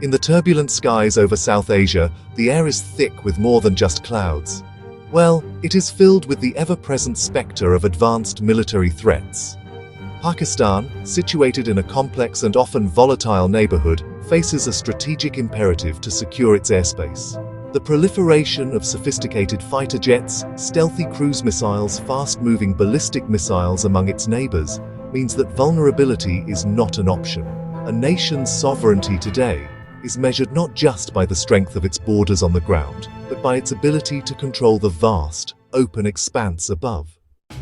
In the turbulent skies over South Asia, the air is thick with more than just clouds. Well, it is filled with the ever-present spectre of advanced military threats. Pakistan, situated in a complex and often volatile neighborhood, faces a strategic imperative to secure its airspace. The proliferation of sophisticated fighter jets, stealthy cruise missiles, fast-moving ballistic missiles among its neighbors means that vulnerability is not an option. A nation's sovereignty today is measured not just by the strength of its borders on the ground, but by its ability to control the vast, open expanse above.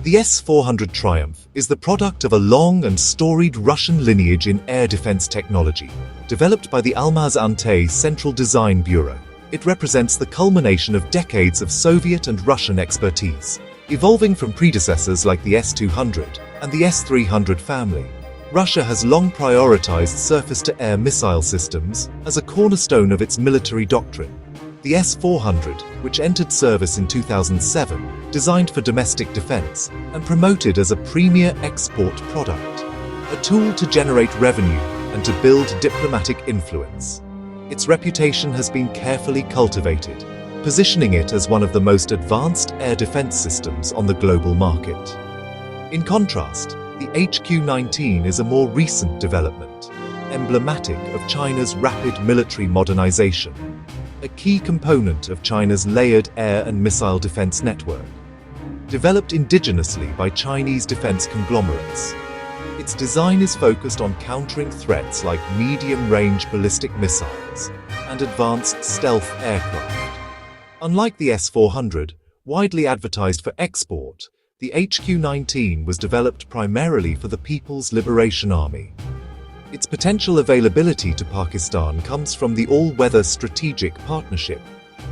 The S-400 Triumph is the product of a long and storied Russian lineage in air defense technology, developed by the Almaz-Antey Central Design Bureau. It represents the culmination of decades of Soviet and Russian expertise, evolving from predecessors like the S-200 and the S-300 family. Russia has long prioritized surface-to-air missile systems as a cornerstone of its military doctrine. The S-400, which entered service in 2007, designed for domestic defense and promoted as a premier export product, a tool to generate revenue and to build diplomatic influence. Its reputation has been carefully cultivated, positioning it as one of the most advanced air defense systems on the global market. In contrast, the HQ-19 is a more recent development, emblematic of China's rapid military modernization, a key component of China's layered air and missile defense network. Developed indigenously by Chinese defense conglomerates, its design is focused on countering threats like medium-range ballistic missiles and advanced stealth aircraft. Unlike the S-400, widely advertised for export, the HQ-19 was developed primarily for the People's Liberation Army. Its potential availability to Pakistan comes from the all-weather strategic partnership,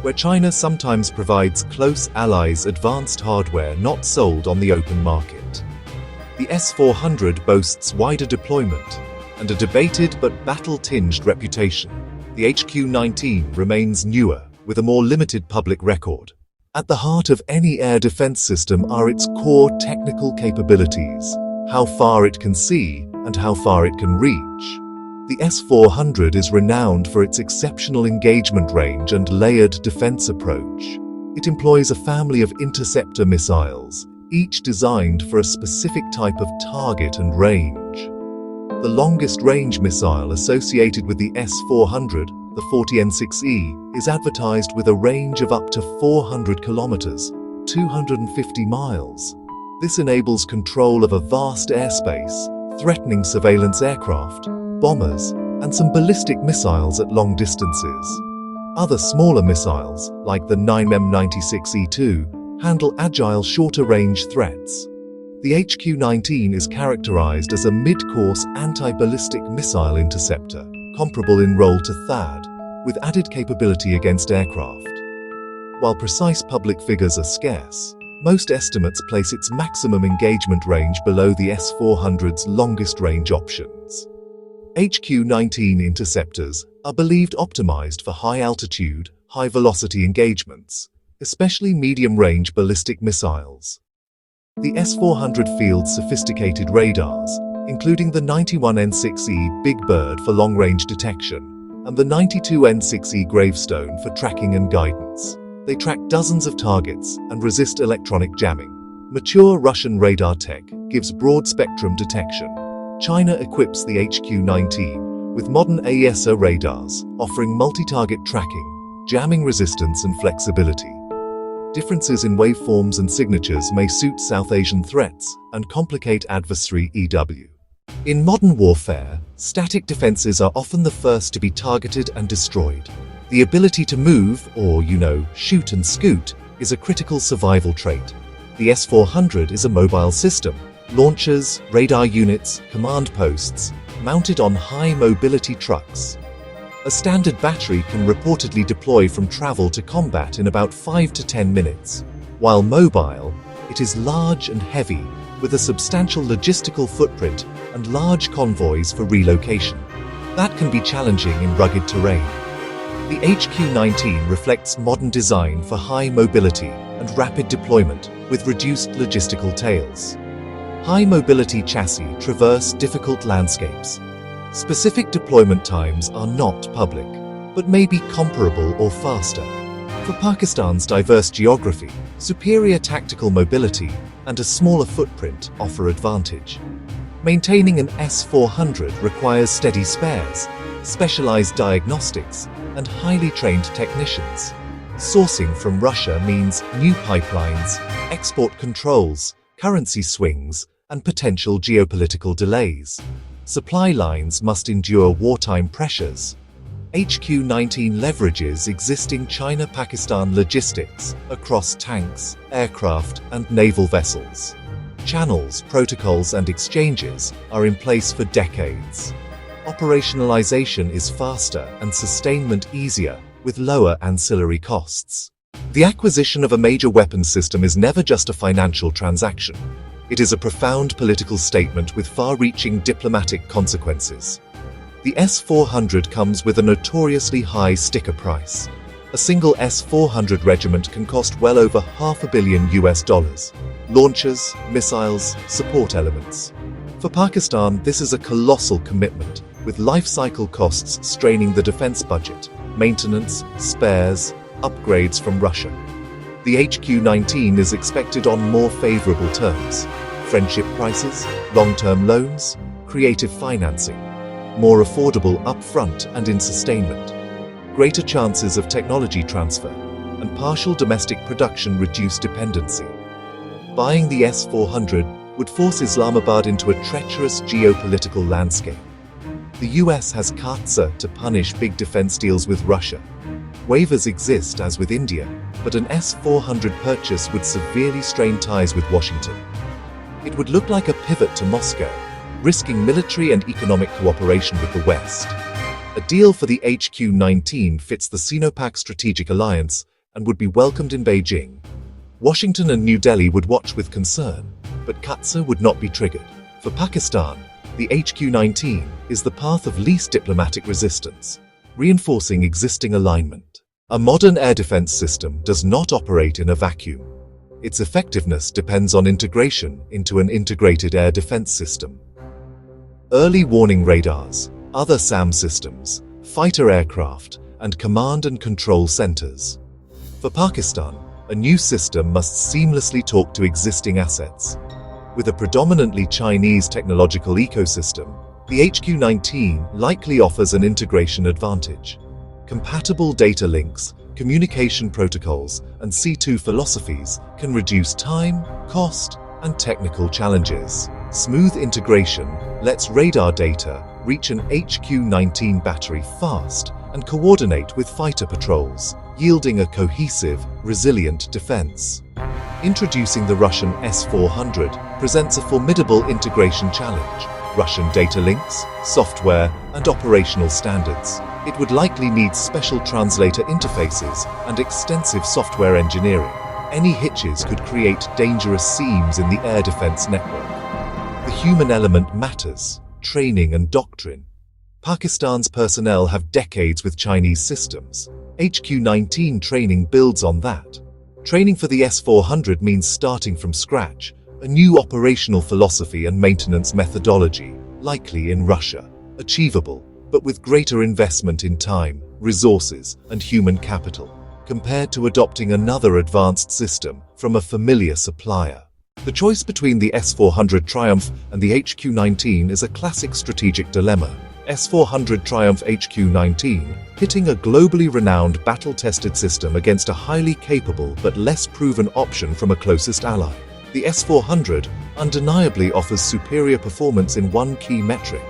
where China sometimes provides close allies advanced hardware not sold on the open market. The S-400 boasts wider deployment and a debated but battle-tinged reputation. The HQ-19 remains newer, with a more limited public record. At the heart of any air defense system are its core technical capabilities, how far it can see and how far it can reach. The S-400 is renowned for its exceptional engagement range and layered defense approach. It employs a family of interceptor missiles, each designed for a specific type of target and range. The longest range missile associated with the S-400, the 40N6E, is advertised with a range of up to 400 kilometers, 250 miles. This enables control of a vast airspace, threatening surveillance aircraft, bombers, and some ballistic missiles at long distances. Other smaller missiles, like the 9M96E2, handle agile shorter-range threats. The HQ-19 is characterized as a mid-course anti-ballistic missile interceptor, comparable in role to THAAD, with added capability against aircraft. While precise public figures are scarce, most estimates place its maximum engagement range below the S-400's longest range options. HQ-19 interceptors are believed optimized for high-altitude, high-velocity engagements, especially medium-range ballistic missiles. The S-400 fields sophisticated radars, including the 91N6E Big Bird for long-range detection and the 92N6E Gravestone for tracking and guidance. They track dozens of targets and resist electronic jamming. Mature Russian radar tech gives broad-spectrum detection. China equips the HQ-19 with modern AESA radars, offering multi-target tracking, jamming resistance and flexibility. Differences in waveforms and signatures may suit South Asian threats and complicate adversary EW. In modern warfare, static defenses are often the first to be targeted and destroyed. The ability to move, or, shoot and scoot, is a critical survival trait. The S-400 is a mobile system. Launchers, radar units, command posts, mounted on high-mobility trucks. A standard battery can reportedly deploy from travel to combat in about 5 to 10 minutes. While mobile, it is large and heavy, with a substantial logistical footprint and large convoys for relocation. That can be challenging in rugged terrain. The HQ-19 reflects modern design for high mobility and rapid deployment with reduced logistical tails. High-mobility chassis traverse difficult landscapes. Specific deployment times are not public, but may be comparable or faster. For Pakistan's diverse geography, superior tactical mobility and a smaller footprint offer advantage. Maintaining an S-400 requires steady spares, specialized diagnostics, and highly trained technicians. Sourcing from Russia means new pipelines, export controls, currency swings, and potential geopolitical delays. Supply lines must endure wartime pressures. HQ-19 leverages existing China-Pakistan logistics across tanks, aircraft, and naval vessels. Channels, protocols, and exchanges are in place for decades. Operationalization is faster and sustainment easier, with lower ancillary costs. The acquisition of a major weapons system is never just a financial transaction. It is a profound political statement with far-reaching diplomatic consequences. The S-400 comes with a notoriously high sticker price. A single S-400 regiment can cost well over $500 million. Launchers, missiles, support elements. For Pakistan, this is a colossal commitment, with life cycle costs straining the defense budget, maintenance, spares, upgrades from Russia. The HQ-19 is expected on more favorable terms. Friendship prices, long-term loans, creative financing. More affordable upfront and in sustainment. Greater chances of technology transfer, and partial domestic production reduce dependency. Buying the S-400 would force Islamabad into a treacherous geopolitical landscape. The US has Katsa to punish big defense deals with Russia. Waivers exist as with India, but an S-400 purchase would severely strain ties with Washington. It would look like a pivot to Moscow, risking military and economic cooperation with the West. A deal for the HQ-19 fits the Sino-Pak strategic alliance and would be welcomed in Beijing. Washington and New Delhi would watch with concern, but Katsa would not be triggered. For Pakistan, the HQ-19 is the path of least diplomatic resistance, reinforcing existing alignment. A modern air defense system does not operate in a vacuum. Its effectiveness depends on integration into an integrated air defense system. Early warning radars, other SAM systems, fighter aircraft, and command and control centers. For Pakistan, a new system must seamlessly talk to existing assets. With a predominantly Chinese technological ecosystem, the HQ-19 likely offers an integration advantage. Compatible data links, communication protocols, and C2 philosophies can reduce time, cost, and technical challenges. Smooth integration lets radar data reach an HQ-19 battery fast and coordinate with fighter patrols, yielding a cohesive, resilient defense. Introducing the Russian S-400 presents a formidable integration challenge. Russian data links, software, and operational standards. It would likely need special translator interfaces and extensive software engineering. Any hitches could create dangerous seams in the air defense network. The human element matters, training and doctrine. Pakistan's personnel have decades with Chinese systems. HQ-19 training builds on that. Training for the S-400 means starting from scratch, a new operational philosophy and maintenance methodology, likely in Russia. Achievable, but with greater investment in time, resources, and human capital, compared to adopting another advanced system from a familiar supplier. The choice between the S-400 Triumph and the HQ-19 is a classic strategic dilemma. S-400 Triumph HQ-19, pitting a globally renowned battle-tested system against a highly capable but less proven option from a closest ally. The S-400 undeniably offers superior performance in one key metric: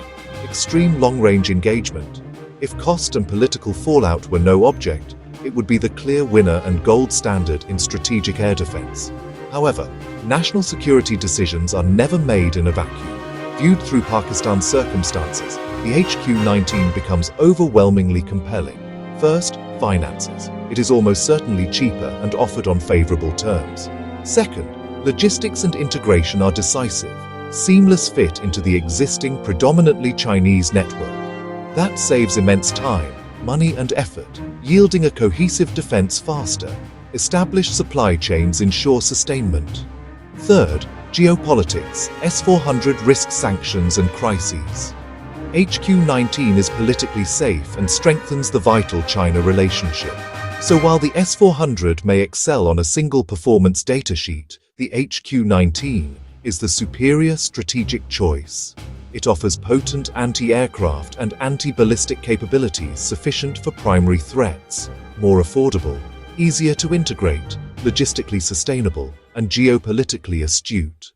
extreme long-range engagement. If cost and political fallout were no object, it would be the clear winner and gold standard in strategic air defense. However, national security decisions are never made in a vacuum. Viewed through Pakistan's circumstances, the HQ-19 becomes overwhelmingly compelling. First, finances. It is almost certainly cheaper and offered on favorable terms. Second, logistics and integration are decisive. Seamless fit into the existing predominantly Chinese network. That saves immense time, money and effort, yielding a cohesive defense faster. Established supply chains ensure sustainment. Third, geopolitics. S-400 risks sanctions and crises. HQ-19 is politically safe and strengthens the vital China relationship. So while the S-400 may excel on a single performance datasheet, the HQ-19 is the superior strategic choice. It offers potent anti-aircraft and anti-ballistic capabilities sufficient for primary threats, more affordable, easier to integrate, logistically sustainable, and geopolitically astute.